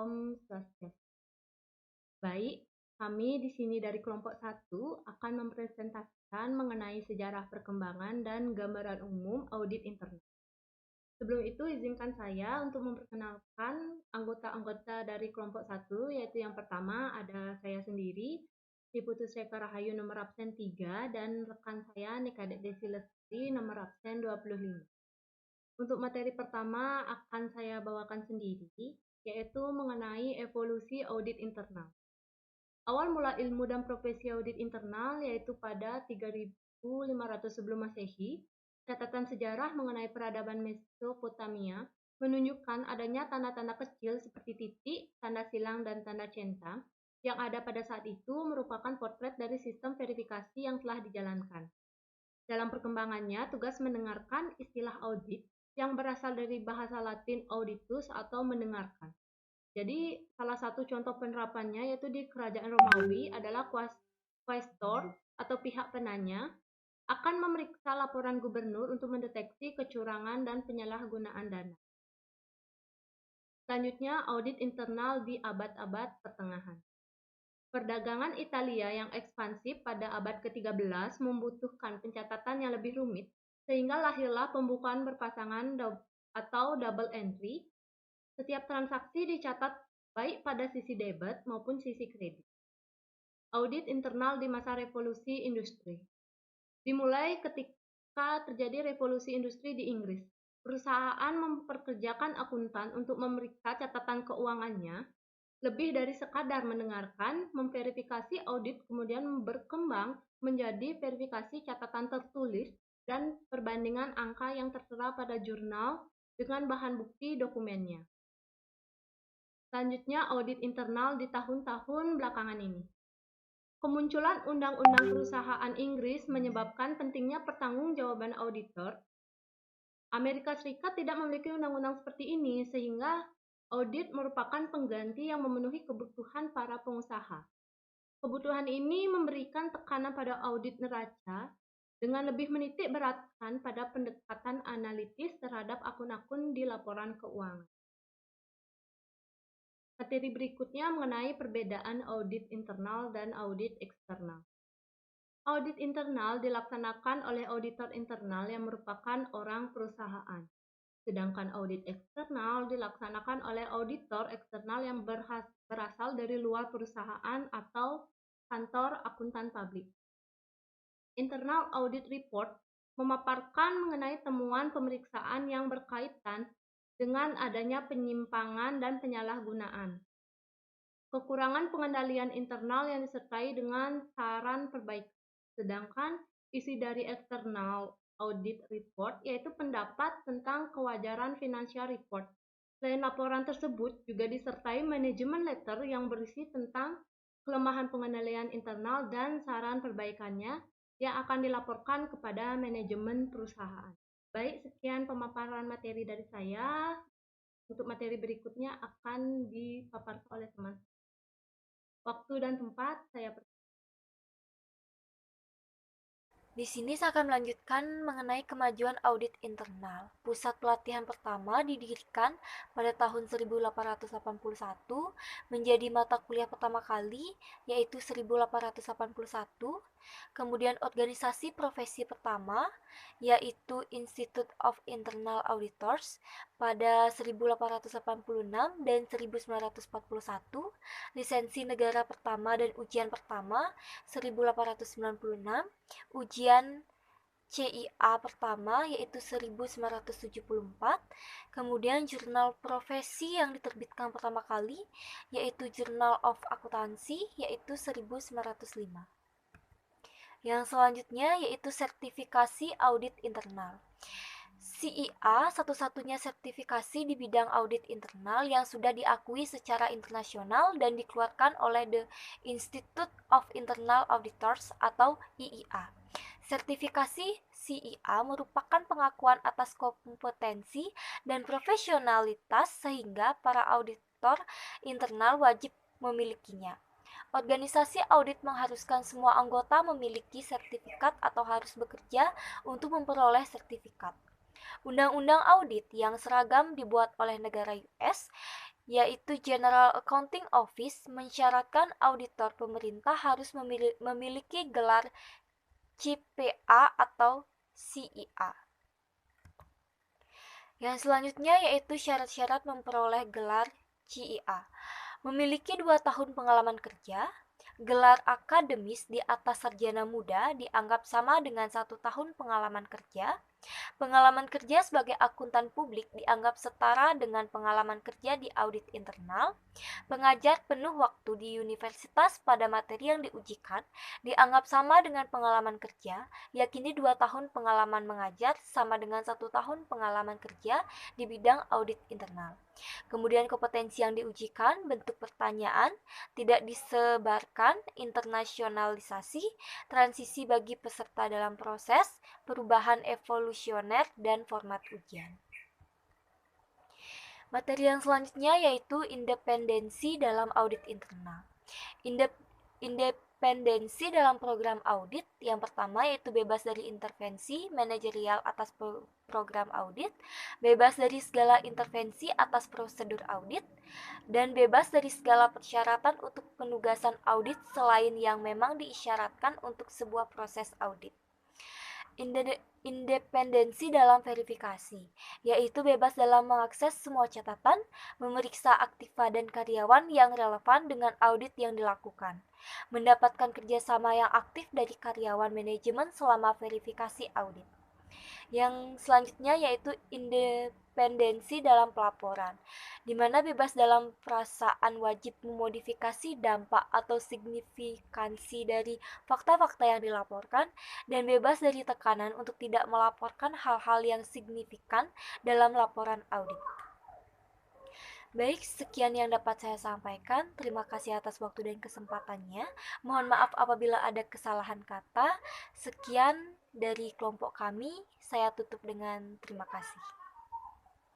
Om Swastiastu. Baik, kami di sini dari kelompok 1 akan mempresentasikan mengenai sejarah perkembangan dan gambaran umum audit internal. Sebelum itu, izinkan saya untuk memperkenalkan anggota-anggota dari kelompok 1, yaitu yang pertama ada saya sendiri, Ibu Tusreka Rahayu nomor absen 3, dan rekan saya Nikadek Desi Lestari nomor absen 25. Untuk materi pertama akan saya bawakan sendiri, yaitu mengenai evolusi audit internal. Awal mula ilmu dan profesi audit internal yaitu pada 3500 sebelum Masehi. Catatan sejarah mengenai peradaban Mesopotamia menunjukkan adanya tanda-tanda kecil seperti titik, tanda silang, dan tanda centang yang ada pada saat itu merupakan potret dari sistem verifikasi yang telah dijalankan. Dalam perkembangannya, tugas mendengarkan istilah audit yang berasal dari bahasa Latin auditus atau mendengarkan. Jadi, salah satu contoh penerapannya yaitu di Kerajaan Romawi adalah quaestor atau pihak penanya akan memeriksa laporan gubernur untuk mendeteksi kecurangan dan penyalahgunaan dana. Selanjutnya, audit internal di abad-abad pertengahan. Perdagangan Italia yang ekspansif pada abad ke-13 membutuhkan pencatatan yang lebih rumit, sehingga lahirlah pembukuan berpasangan atau double entry. Setiap transaksi dicatat baik pada sisi debit maupun sisi kredit. Audit internal di masa revolusi industri. Dimulai ketika terjadi revolusi industri di Inggris. Perusahaan memperkerjakan akuntan untuk memeriksa catatan keuangannya. Lebih dari sekadar mendengarkan, memverifikasi audit kemudian berkembang menjadi verifikasi catatan tertulis dan perbandingan angka yang tertera pada jurnal dengan bahan bukti dokumennya. Selanjutnya, audit internal di tahun-tahun belakangan ini. Kemunculan Undang-Undang Perusahaan Inggris menyebabkan pentingnya pertanggungjawaban auditor. Amerika Serikat tidak memiliki undang-undang seperti ini, sehingga audit merupakan pengganti yang memenuhi kebutuhan para pengusaha. Kebutuhan ini memberikan tekanan pada audit neraca dengan lebih menitik beratkan pada pendekatan analitis terhadap akun-akun di laporan keuangan. Materi berikutnya mengenai perbedaan audit internal dan audit eksternal. Audit internal dilaksanakan oleh auditor internal yang merupakan orang perusahaan. Sedangkan audit eksternal dilaksanakan oleh auditor eksternal yang berasal dari luar perusahaan atau kantor akuntan publik. Internal Audit Report memaparkan mengenai temuan pemeriksaan yang berkaitan dengan adanya penyimpangan dan penyalahgunaan. Kekurangan pengendalian internal yang disertai dengan saran perbaikan. Sedangkan isi dari External Audit Report yaitu pendapat tentang kewajaran Financial Report. Selain laporan tersebut juga disertai manajemen letter yang berisi tentang kelemahan pengendalian internal dan saran perbaikannya yang akan dilaporkan kepada manajemen perusahaan. Baik, sekian pemaparan materi dari saya. Untuk materi berikutnya akan dipaparkan oleh teman. Waktu dan tempat saya Di sini saya akan melanjutkan mengenai kemajuan audit internal. Pusat pelatihan pertama didirikan pada tahun 1881 menjadi mata kuliah pertama kali, yaitu 1881. Kemudian organisasi profesi pertama, yaitu Institute of Internal Auditors pada 1886 dan 1941. Lisensi negara pertama dan ujian pertama 1896. Ujian CIA pertama yaitu 1974, kemudian jurnal profesi yang diterbitkan pertama kali yaitu Journal of Accountancy yaitu 1905. Yang selanjutnya yaitu sertifikasi audit internal. CIA satu-satunya sertifikasi di bidang audit internal yang sudah diakui secara internasional dan dikeluarkan oleh The Institute of Internal Auditors atau IIA. Sertifikasi CIA merupakan pengakuan atas kompetensi dan profesionalitas sehingga para auditor internal wajib memilikinya. Organisasi audit mengharuskan semua anggota memiliki sertifikat atau harus bekerja untuk memperoleh sertifikat. Undang-undang audit yang seragam dibuat oleh negara US yaitu General Accounting Office, mensyaratkan auditor pemerintah harus memiliki gelar CPA atau CIA. Yang selanjutnya yaitu syarat-syarat memperoleh gelar CIA. Memiliki 2 tahun pengalaman kerja, gelar akademis di atas sarjana muda dianggap sama dengan 1 tahun pengalaman kerja. Pengalaman kerja sebagai akuntan publik dianggap setara dengan pengalaman kerja di audit internal. Pengajar penuh waktu di universitas pada materi yang diujikan dianggap sama dengan pengalaman kerja, yakini 2 tahun pengalaman mengajar sama dengan 1 tahun pengalaman kerja di bidang audit internal. Kemudian kompetensi yang diujikan, bentuk pertanyaan, tidak disebarkan, internasionalisasi, transisi bagi peserta dalam proses, perubahan evolusioner, dan format ujian. Materi yang selanjutnya yaitu independensi dalam audit internal. Independensi dalam program audit yang pertama yaitu bebas dari intervensi manajerial atas program audit, bebas dari segala intervensi atas prosedur audit, dan bebas dari segala persyaratan untuk penugasan audit selain yang memang diisyaratkan untuk sebuah proses audit. Independensi dalam verifikasi, yaitu bebas dalam mengakses semua catatan, memeriksa aktiva dan karyawan yang relevan dengan audit yang dilakukan, mendapatkan kerjasama yang aktif dari karyawan manajemen selama verifikasi audit. Yang selanjutnya yaitu independensi dalam pelaporan, di mana bebas dalam perasaan wajib memodifikasi dampak atau signifikansi dari fakta-fakta yang dilaporkan, dan bebas dari tekanan untuk tidak melaporkan hal-hal yang signifikan dalam laporan audit. Baik, sekian yang dapat saya sampaikan. Terima kasih atas waktu dan kesempatannya. Mohon maaf apabila ada kesalahan kata. Sekian dari kelompok kami. Saya tutup dengan terima kasih.